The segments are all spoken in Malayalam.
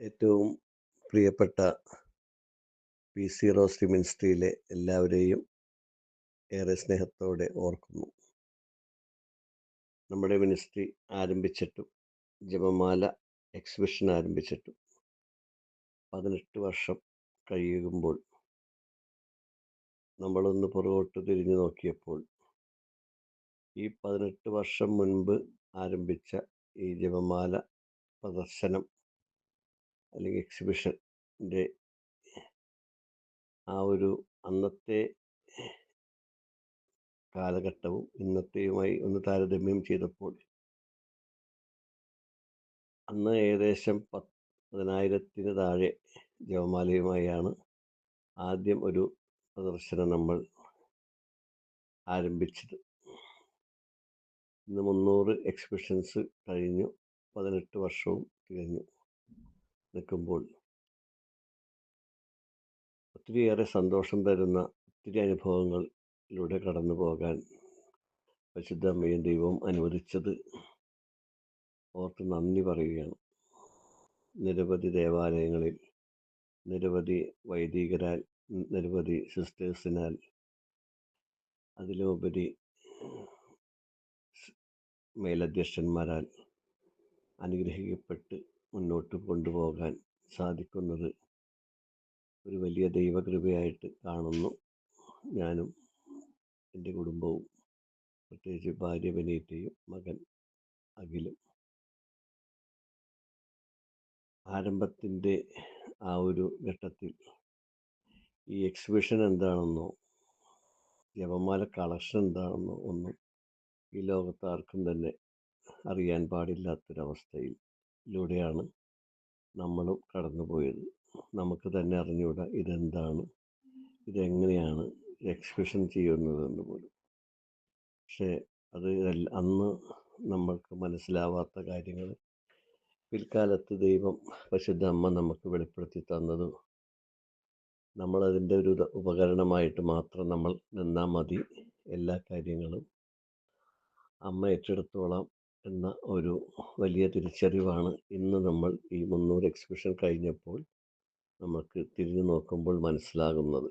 ഏറ്റവും പ്രിയപ്പെട്ട പി സി റോസ്റ്റി മിനിസ്ട്രിയിലെ എല്ലാവരെയും ഏറെ സ്നേഹത്തോടെ ഓർക്കുന്നു. നമ്മുടെ മിനിസ്ട്രി ആരംഭിച്ചിട്ടും ജപമാല എക്സിബിഷൻ ആരംഭിച്ചിട്ടും 18 വർഷം കഴിയുമ്പോൾ നമ്മളൊന്ന് പുറകോട്ട് തിരിഞ്ഞു നോക്കിയപ്പോൾ ഈ 18 വർഷം മുൻപ് ആരംഭിച്ച ഈ ജപമാല പ്രദർശനം അല്ലെങ്കിൽ എക്സിബിഷൻ്റെ ആ ഒരു അന്നത്തെ കാലഘട്ടവും ഇന്നത്തെയുമായി ഒന്ന് താരതമ്യം ചെയ്തപ്പോൾ അന്ന് ഏകദേശം 10,000-ന് താഴെ ജപമാലയുമായാണ് ആദ്യം ഒരു പ്രദർശനം നമ്മൾ ആരംഭിച്ചത്. ഇന്ന് 300 എക്സിബിഷൻസ് കഴിഞ്ഞു, 18 വർഷവും തികഞ്ഞു നിൽക്കുമ്പോൾ ഒത്തിരിയേറെ സന്തോഷം തരുന്ന ഒത്തിരി അനുഭവങ്ങളിലൂടെ കടന്നു പോകാൻ പരിശുദ്ധ അമ്മയും ദൈവവും അനുവദിച്ചത് ഓർത്ത് നന്ദി പറയുകയാണ്. നിരവധി ദേവാലയങ്ങളിൽ നിരവധി വൈദികരാൽ, നിരവധി സിസ്റ്റേഴ്സിനാൽ, അതിലുപരി മേലധ്യക്ഷന്മാരാൽ അനുഗ്രഹിക്കപ്പെട്ട് മുന്നോട്ട് കൊണ്ടുപോകാൻ സാധിക്കുന്നത് ഒരു വലിയ ദൈവകൃപയായിട്ട് കാണുന്നു. ഞാനും എൻ്റെ കുടുംബവും, പ്രത്യേകിച്ച് ഭാര്യ ബെനീറ്റയും മകൻ അഖിലും. ആരംഭത്തിൻ്റെ ആ ഒരു ഘട്ടത്തിൽ ഈ എക്സിബിഷൻ എന്താണെന്നോ ജപമാല കളക്ഷൻ എന്താണെന്നോ ഒന്നും ഈ ലോകത്ത് ആർക്കും തന്നെ അറിയാൻ പാടില്ലാത്തൊരവസ്ഥയിലൂടെയാണ് നമ്മളും കടന്നുപോയത്. നമുക്ക് തന്നെ അറിഞ്ഞുകൂടാ ഇതെന്താണ്, ഇതെങ്ങനെയാണ് എക്സിബിഷൻ ചെയ്യുന്നതെന്ന് പോലും. പക്ഷേ അത് അന്ന് നമ്മൾക്ക് മനസ്സിലാവാത്ത കാര്യങ്ങൾ പിൽക്കാലത്ത് ദൈവം പരിശുദ്ധ അമ്മ നമുക്ക് വെളിപ്പെടുത്തി തന്നതും നമ്മളതിൻ്റെ ഒരു ഉപകരണമായിട്ട് മാത്രം നമ്മൾ നിന്നാൽ മതി, എല്ലാ കാര്യങ്ങളും അമ്മ ഏറ്റെടുത്തോളാം എന്ന ഒരു വലിയ തിരിച്ചറിവാണ് ഇന്ന് നമ്മൾ ഈ 300 എക്സിബിഷൻ കഴിഞ്ഞപ്പോൾ നമുക്ക് തിരിഞ്ഞു നോക്കുമ്പോൾ മനസ്സിലാകുന്നത്.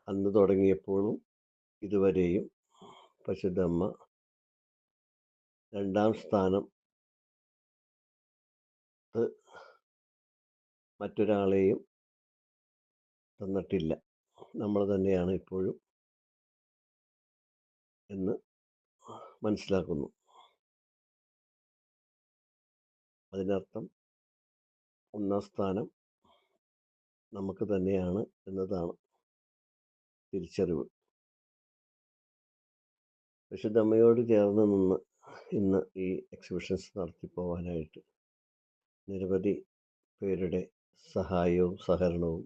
അന്ന് തുടങ്ങിയപ്പോഴും ഇതുവരെയും പരിശുദ്ധ അമ്മ 2ാം സ്ഥാനം മറ്റൊരാളെയും തന്നിട്ടില്ല, നമ്മൾ തന്നെയാണ് ഇപ്പോഴും എന്ന് മനസ്സിലാക്കുന്നു. അതിനർത്ഥം 1ാം സ്ഥാനം നമുക്ക് തന്നെയാണ് എന്നതാണ് തിരിച്ചറിവ്. പരിശുദ്ധ അമ്മയോട് ചേർന്ന് നിന്ന് ഇന്ന് ഈ എക്സിബിഷൻസ് നടത്തിപ്പോവാനായിട്ട് നിരവധി പേരുടെ സഹായവും സഹകരണവും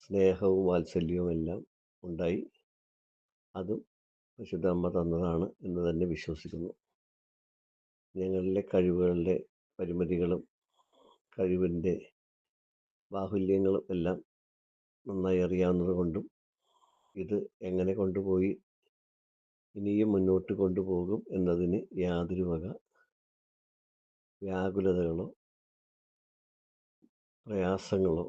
സ്നേഹവും വാത്സല്യവും എല്ലാം ഉണ്ടായി. അതും പരിശുദ്ധ അമ്മ തന്നതാണ് എന്ന് തന്നെ വിശ്വസിക്കുന്നു. ഞങ്ങളിലെ കഴിവുകളുടെ പരിമിതികളും കഴിവിൻ്റെ ബാഹുല്യങ്ങളും എല്ലാം നന്നായി അറിയാവുന്നത് കൊണ്ടും ഇത് എങ്ങനെ കൊണ്ടുപോയി ഇനിയും മുന്നോട്ട് കൊണ്ടുപോകും എന്നതിന് യാതൊരു വക വ്യാകുലതകളോ പ്രയാസങ്ങളോ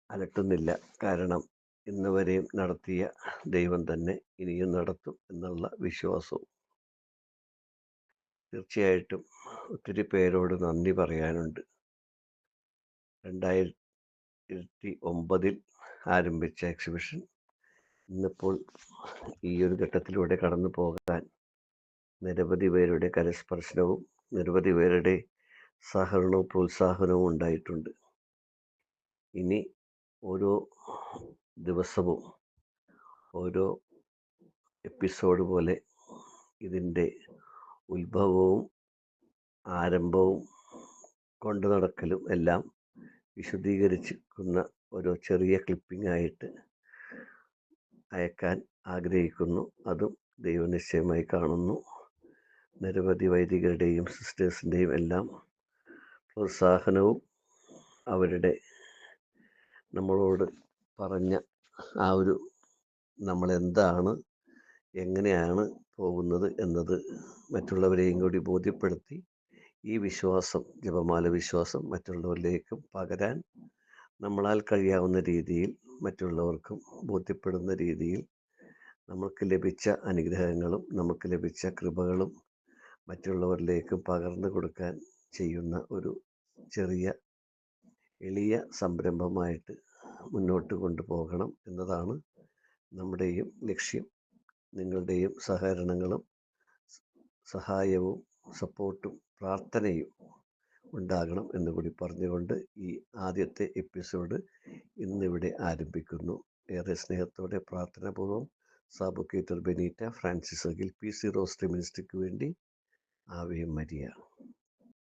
അലട്ടുന്നില്ല. കാരണം ഇന്ന് വരെയും നടത്തിയ ദൈവം തന്നെ ഇനിയും നടത്തും എന്നുള്ള വിശ്വാസവും. തീർച്ചയായിട്ടും ഒത്തിരി പേരോട് നന്ദി പറയാനുണ്ട്. 2009 ആരംഭിച്ച എക്സിബിഷൻ ഇന്നിപ്പോൾ ഈ ഒരു ഘട്ടത്തിലൂടെ കടന്നു പോകാൻ നിരവധി പേരുടെ കരസ്പർശനവും നിരവധി പേരുടെ സഹകരണവും പ്രോത്സാഹനവും ഉണ്ടായിട്ടുണ്ട്. ഇനി ഓരോ ദിവസവും ഓരോ എപ്പിസോഡ് പോലെ ഇതിൻ്റെ ഉത്ഭവവും ആരംഭവും കൊണ്ടു നടക്കലും എല്ലാം വിശദീകരിച്ചിരിക്കുന്ന ഓരോ ചെറിയ ക്ലിപ്പിംഗ് ആയിട്ട് അയക്കാൻ ആഗ്രഹിക്കുന്നു. അതും ദൈവനിശ്ചയമായി കാണുന്നു. നിരവധി വൈദികരുടെയും സിസ്റ്റേഴ്സിൻ്റെയും എല്ലാം പ്രോത്സാഹനവും അവരുടെ നമ്മളോട് പറഞ്ഞ ആ ഒരു നമ്മളെന്താണ് എങ്ങനെയാണ് പോകുന്നത് എന്നത് മറ്റുള്ളവരെയും കൂടി ബോധ്യപ്പെടുത്തി ഈ വിശ്വാസം, ജപമാല വിശ്വാസം മറ്റുള്ളവരിലേക്കും പകരാൻ നമ്മളാൽ കഴിയാവുന്ന രീതിയിൽ, മറ്റുള്ളവർക്കും ബോധ്യപ്പെടുന്ന രീതിയിൽ നമുക്ക് ലഭിച്ച അനുഗ്രഹങ്ങളും നമുക്ക് ലഭിച്ച കൃപകളും മറ്റുള്ളവരിലേക്ക് പകർന്നു കൊടുക്കാൻ ചെയ്യുന്ന ഒരു ചെറിയ എളിയ സംരംഭമായിട്ട് മുന്നോട്ട് കൊണ്ടുപോകണം എന്നതാണ് നമ്മുടെയും ലക്ഷ്യം. നിങ്ങളുടെയും സഹകരണങ്ങളും സഹായവും സപ്പോർട്ടും പ്രാർത്ഥനയും ഉണ്ടാകണം എന്നുകൂടി പറഞ്ഞുകൊണ്ട് ഈ ആദ്യത്തെ എപ്പിസോഡ് ഇന്നിവിടെ ആരംഭിക്കുന്നു. ഏറെ സ്നേഹത്തോടെ പ്രാർത്ഥനാപൂർവ്വം സാബുക്കേറ്റർ ബെനീറ്റ ഫ്രാൻസിസ് അഗിൽ PC റോസ്റ്ററി മിനിസ്ട്രിക്ക് വേണ്ടി ആവേ മരിയ.